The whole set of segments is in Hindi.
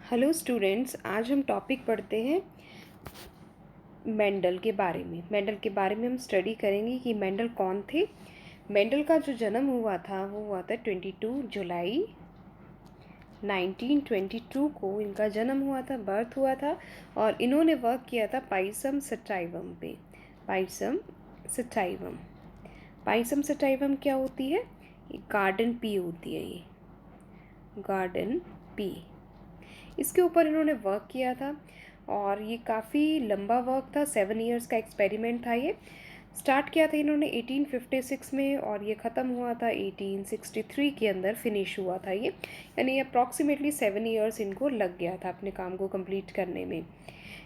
हेलो स्टूडेंट्स, आज हम टॉपिक पढ़ते हैं मेंडल के बारे में। मेंडल के बारे में हम स्टडी करेंगे कि मेंडल कौन थे। मेंडल का जो जन्म हुआ था वो हुआ था 22 जुलाई 1922 को इनका जन्म हुआ था, बर्थ हुआ था। और इन्होंने वर्क किया था पाइसम सटाइवम पे। पाइसम सटाइवम पाइसम सटाइवम क्या होती है? ये गार्डन पी होती है। ये गार्डन पी, इसके ऊपर इन्होंने वर्क किया था और ये काफ़ी लंबा वर्क था। 7 इयर्स का एक्सपेरिमेंट था। ये स्टार्ट किया था इन्होंने 1856 में और ये ख़त्म हुआ था 1863 के अंदर फिनिश हुआ था ये। यानी अप्रॉक्सीमेटली 7 इयर्स इनको लग गया था अपने काम को कंप्लीट करने में।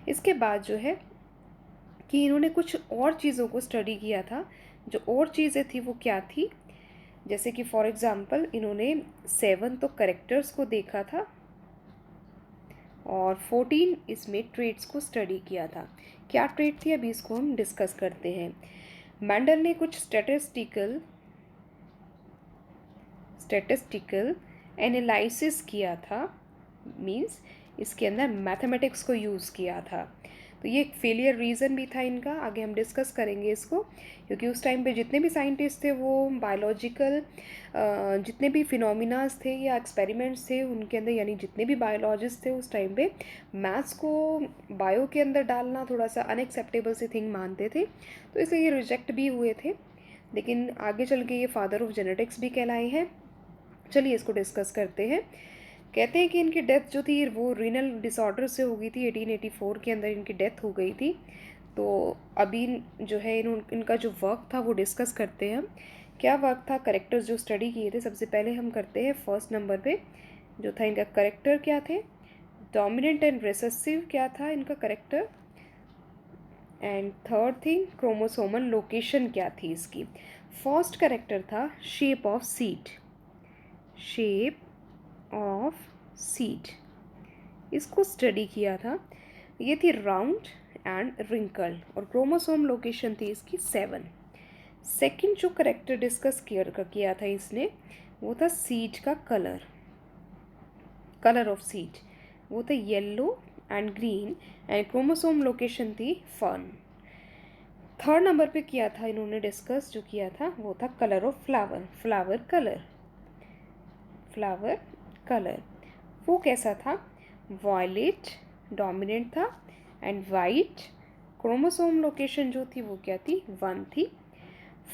इसके बाद जो है कि इन्होंने कुछ और चीज़ों को स्टडी किया था। जो और चीज़ें थी वो क्या थी? जैसे कि फॉर एग्ज़ाम्पल इन्होंने 7 तो करेक्टर्स को देखा था और 14 इसमें ट्रेट्स को स्टडी किया था। क्या ट्रेट थी अभी इसको हम डिस्कस करते हैं। मेंडल ने कुछ स्टैटिस्टिकल एनालिसिस किया था, मींस इसके अंदर मैथमेटिक्स को यूज़ किया था। तो ये एक फेलियर रीज़न भी था इनका, आगे हम डिस्कस करेंगे इसको। क्योंकि उस टाइम पे जितने भी साइंटिस्ट थे वो बायोलॉजिकल जितने भी फिनोमिनाज थे या एक्सपेरिमेंट्स थे उनके अंदर, यानी जितने भी बायोलॉजिस्ट थे उस टाइम पे मैथ्स को बायो के अंदर डालना थोड़ा सा अनएक्सेप्टेबल सी थिंग मानते थे। तो इसलिए ये रिजेक्ट भी हुए थे। लेकिन आगे चल के ये फादर ऑफ जेनेटिक्स भी कहलाए हैं। चलिए इसको डिस्कस करते हैं। कहते हैं कि इनकी डेथ जो थी वो रीनल डिसऑर्डर से हो गई थी। 1884 के अंदर इनकी डेथ हो गई थी। तो अभी जो है इनका जो वर्क था वो डिस्कस करते हैं हम। क्या वर्क था? करेक्टर्स जो स्टडी किए थे। सबसे पहले हम करते हैं फर्स्ट नंबर पे जो था इनका करेक्टर क्या थे। डोमिनेंट एंड रिसेसिव क्या था इनका character. And third thing, chromosomal location क्या थी इसकी। फर्स्ट करेक्टर था shape of seed. Shape of seed इसको स्टडी किया था। ये थी राउंड एंड रिंकल और क्रोमोसोम लोकेशन थी इसकी 7। सेकंड जो करेक्टर डिस्कस किया था इसने वो था सीड का कलर। कलर ऑफ सीड वो था yellow and green and chromosome location थी फर्न। थर्ड नंबर पे किया था इन्होंने डिस्कस, जो किया था वो था colour of flower. Flower colour वो कैसा था? वॉयलेट डोमिनेंट था एंड वाइट। क्रोमोसोम लोकेशन जो थी वो क्या थी? 1 थी।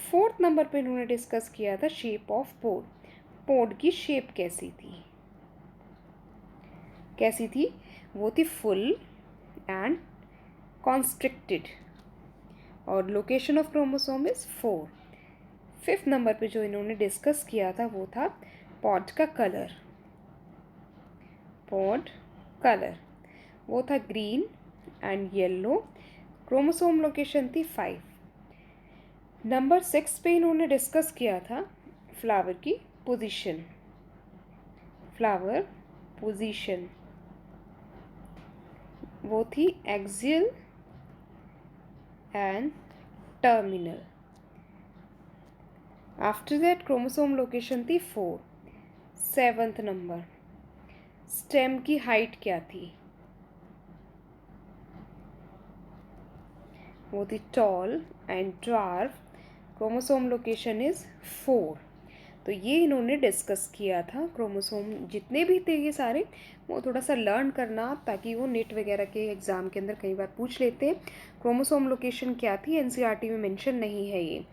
फोर्थ नंबर पे इन्होंने डिस्कस किया था शेप ऑफ पोड। पोड की शेप कैसी थी? वो थी फुल एंड कॉन्स्ट्रिक्टेड और location of chromosome is 4। Fifth number पे जो इन्होंने डिस्कस किया था वो था पॉड का कलर। पॉड कलर वो था green and yellow. Chromosome location थी 5। नंबर 6 पे इन्होंने डिस्कस किया था फ्लावर की पोजीशन। फ्लावर पोजीशन वो थी axial and terminal. After that chromosome location थी 4। सेवंथ नंबर, स्टेम की हाइट क्या थी? वो थी tall and dwarf. Chromosome location is 4। तो ये इन्होंने डिस्कस किया था। क्रोमोसोम जितने भी थे ये सारे वो थोड़ा सा लर्न करना, ताकि वो नेट वगैरह के एग्ज़ाम के अंदर कई बार पूछ लेते हैं। क्रोमोसोम लोकेशन क्या थी एनसीईआरटी में मेंशन नहीं है ये।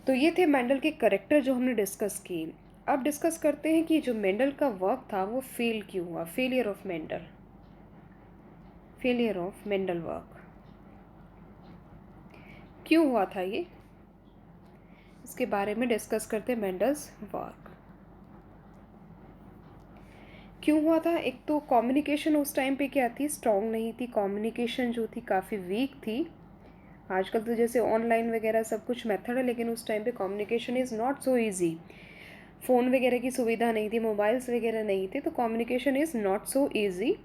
तो ये थे मेंडल के करेक्टर जो हमने डिस्कस किए। अब डिस्कस करते हैं कि जो मेंडल का वर्क था वो फेल क्यों हुआ। फेलियर ऑफ मेंडल वर्क क्यों हुआ था ये, इसके बारे में डिस्कस करते हैं। मेंडल्स वर्क क्यों हुआ था? एक तो कम्युनिकेशन उस टाइम पे क्या थी, स्ट्रॉन्ग नहीं थी। कम्युनिकेशन जो थी काफ़ी वीक थी। आजकल तो जैसे ऑनलाइन वगैरह सब कुछ मेथड है, लेकिन उस टाइम पे communication is not so easy. Phone वगैरह की सुविधा नहीं थी, मोबाइल्स वगैरह नहीं थे, तो communication is not so easy.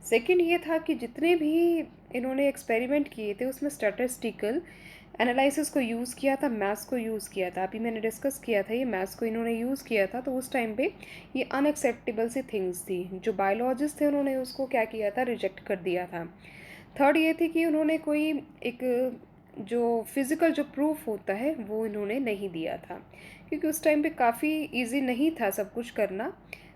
Second ये था कि जितने भी इन्होंने एक्सपेरिमेंट किए थे उसमें स्टैटिस्टिकल एनालिसिस को यूज़ किया था, मैथ्स को यूज़ किया था। अभी मैंने डिस्कस किया था ये मैथ्स को इन्होंने यूज़ किया था, तो उस टाइम पे ये अनएक्सेप्टेबल सी थिंग्स थी। जो बायोलॉजिस्ट थे उन्होंने उसको क्या किया था, रिजेक्ट कर दिया था। थर्ड ये थी कि उन्होंने कोई एक जो फिज़िकल जो प्रूफ होता है वो इन्होंने नहीं दिया था, क्योंकि उस टाइम पे काफ़ी इजी नहीं था सब कुछ करना।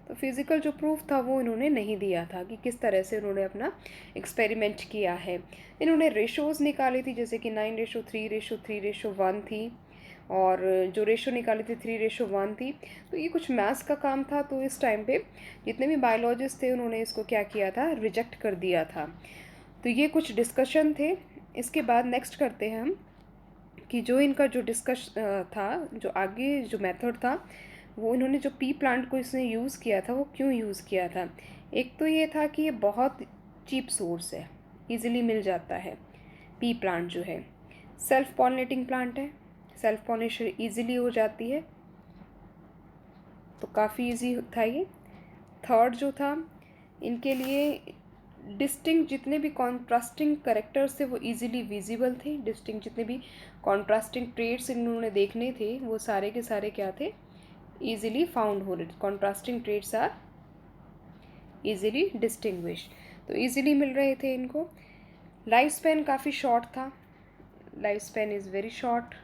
तो फिज़िकल जो प्रूफ था वो इन्होंने नहीं दिया था कि किस तरह से उन्होंने अपना एक्सपेरिमेंट किया है। इन्होंने रेशोज़ निकाली थी, जैसे कि 9:3:3:1 थी, और जो रेशो निकाली थी 3:1 थी। तो ये कुछ मैथ्स का काम था, तो इस टाइम पे जितने भी बायोलॉजिस्ट थे उन्होंने इसको क्या किया था, रिजेक्ट कर दिया था। तो ये कुछ डिस्कशन थे। इसके बाद नेक्स्ट करते हैं हम कि जो इनका जो था, जो आगे जो मेथड था, वो इन्होंने जो पी प्लांट को इसने यूज़ किया था वो क्यों यूज़ किया था। एक तो ये था कि ये बहुत चीप सोर्स है, इजीली मिल जाता है। पी प्लांट जो है सेल्फ पॉलिनेटिंग प्लांट है, सेल्फ पॉलिनेशन ईजिली हो जाती है, तो काफ़ी इजी था ये। थर्ड जो था, इनके लिए डिस्टिंक्ट जितने भी कॉन्ट्रास्टिंग करेक्टर्स थे वो इजीली विजिबल थे। डिस्टिंक्ट जितने भी कॉन्ट्रास्टिंग ट्रेड्स इन्होंने देखने थे वो सारे के सारे क्या थे, इजीली फाउंड हो रहे। Contrasting traits are easily distinguish, तो इजीली मिल रहे थे इनको। लाइफ स्पैन काफ़ी शॉर्ट था, life span is very short.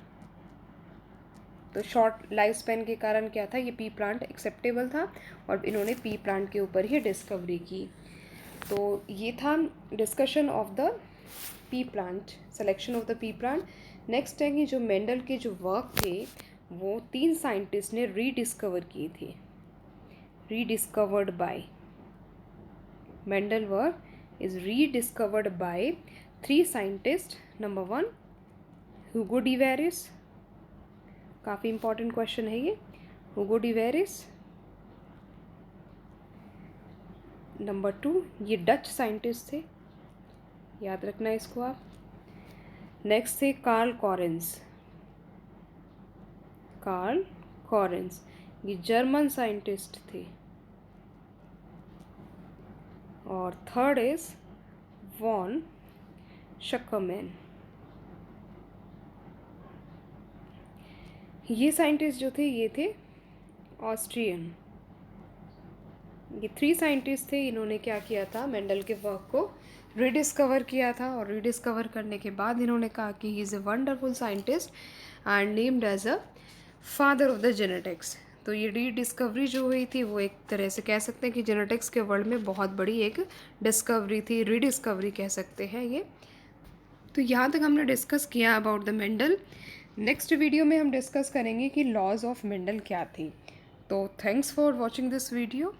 तो शॉर्ट लाइफ स्पैन के कारण क्या था, ये पी प्लांट एक्सेप्टेबल था और इन्होंने पी प्लांट के ऊपर ही डिस्कवरी की। तो ये था discussion of the P plant, selection of the P plant. Next है कि जो मेंडल के जो वर्क थे वो 3 साइंटिस्ट ने रीडिस्कवर किए थे। Rediscovered by Mendel work is rediscovered by 3 scientist. Number 1 Hugo de Vries, काफ़ी इंपॉर्टेंट क्वेश्चन है ये, ह्यूगो डिवेरिस। नंबर 2 ये डच साइंटिस्ट थे, याद रखना इसको आप। नेक्स्ट थे कार्ल कॉरेंस, कार्ल कॉरेंस ये जर्मन साइंटिस्ट थे। और थर्ड इज वॉन शकरमैन। ये साइंटिस्ट जो थे ये थे ऑस्ट्रियन। ये 3 साइंटिस्ट थे, इन्होंने क्या किया था, मेंडल के वर्क को रीडिस्कवर किया था। और रीडिस्कवर करने के बाद इन्होंने कहा कि he is a wonderful scientist and named as a father of the genetics. तो ये रीडिस्कवरी जो हुई थी वो एक तरह से कह सकते हैं कि जेनेटिक्स के वर्ल्ड में बहुत बड़ी एक डिस्कवरी थी, रीडिस्कवरी कह सकते हैं ये। तो यहाँ तक हमने डिस्कस किया about the Mendel. Next video में हम डिस्कस करेंगे कि लॉज ऑफ मेंडल क्या थी। तो thanks for watching this video.